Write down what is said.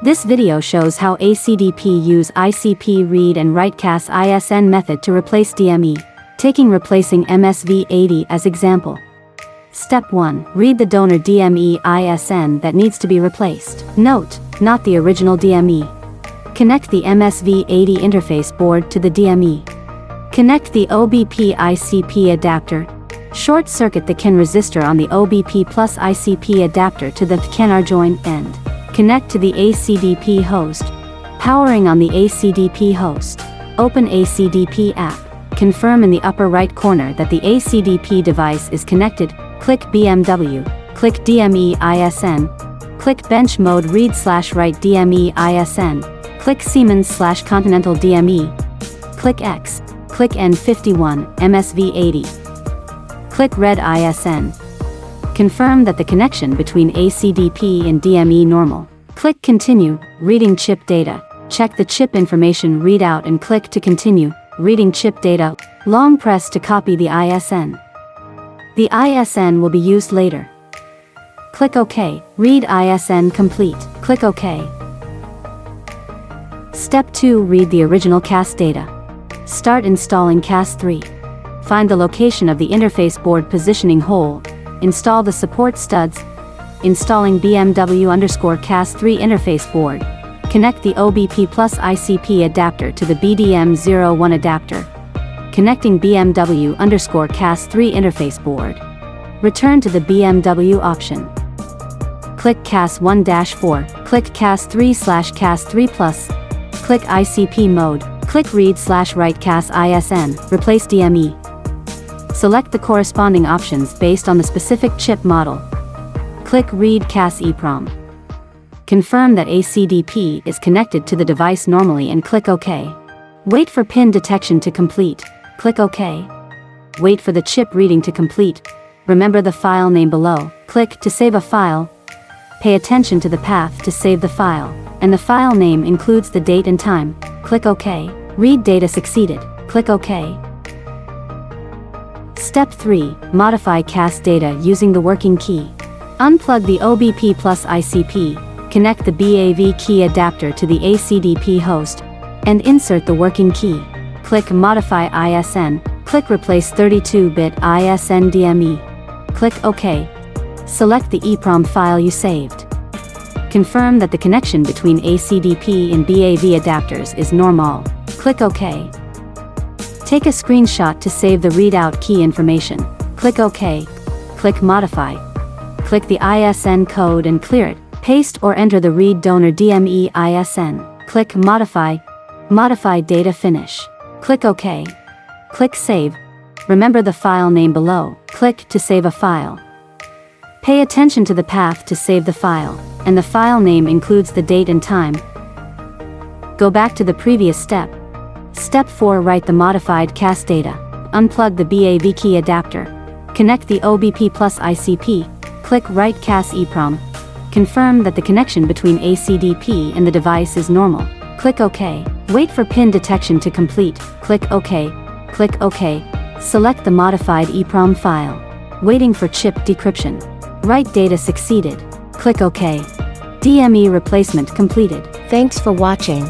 This video shows how ACDP use ICP read and write CAS ISN method to replace DME, taking replacing MSV80 as example. Step 1. Read the donor DME ISN that needs to be replaced. Note, not the original DME. Connect the MSV80 interface board to the DME. Connect the OBP ICP adapter. Short circuit the CAN resistor on the OBP plus ICP adapter to the CAN join end. Connect to the ACDP host. Powering on the ACDP host. Open ACDP app. Confirm in the upper right corner that the ACDP device is connected. Click BMW. Click DME ISN. Click bench mode read/write DME ISN. Click Siemens/Continental DME. Click X. Click N51 MSV80. Click Red ISN. Confirm that the connection between ACDP and DME normal. Click Continue, reading chip data. Check the chip information readout and click to continue, reading chip data. Long press to copy the ISN. The ISN will be used later. Click OK, read ISN complete. Click OK. Step 2. Read the original CAS data. Start installing CAS 3. Find the location of the interface board positioning hole. Install the support studs. Installing BMW_CAS 3 interface board. Connect the OBP plus ICP adapter to the BDM01 adapter. Connecting BMW_CAS 3 interface board. Return to the BMW option. Click CAS 1-4. Click CAS 3/CAS 3 Plus. Click ICP mode. Click read/write CAS ISN. Replace DME. Select the corresponding options based on the specific chip model. Click Read CAS EEPROM. Confirm that ACDP is connected to the device normally and click OK. Wait for pin detection to complete. Click OK. Wait for the chip reading to complete. Remember the file name below. Click to save a file. Pay attention to the path to save the file, and the file name includes the date and time. Click OK. Read data succeeded. Click OK. Step 3. Modify CAS data using the working key. Unplug the OBP plus ICP, connect the BAV key adapter to the ACDP host, and insert the working key. Click Modify ISN, click Replace 32-bit ISN DME. Click OK. Select the EEPROM file you saved. Confirm that the connection between ACDP and BAV adapters is normal. Click OK. Take a screenshot to save the readout key information. Click OK. Click Modify. Click the ISN code and clear it. Paste or enter the read donor DME ISN. Click Modify. Modify data finish. Click OK. Click Save. Remember the file name below. Click to save a file. Pay attention to the path to save the file, and the file name includes the date and time. Go back to the previous step. Step 4. Write the modified CAS data. Unplug the BAV key adapter. Connect the OBP plus ICP. Click Write CAS EEPROM. Confirm that the connection between ACDP and the device is normal. Click OK. Wait for pin detection to complete. Click OK. Click OK. Select the modified EEPROM file. Waiting for chip decryption. Write data succeeded. Click OK. DME replacement completed. Thanks for watching.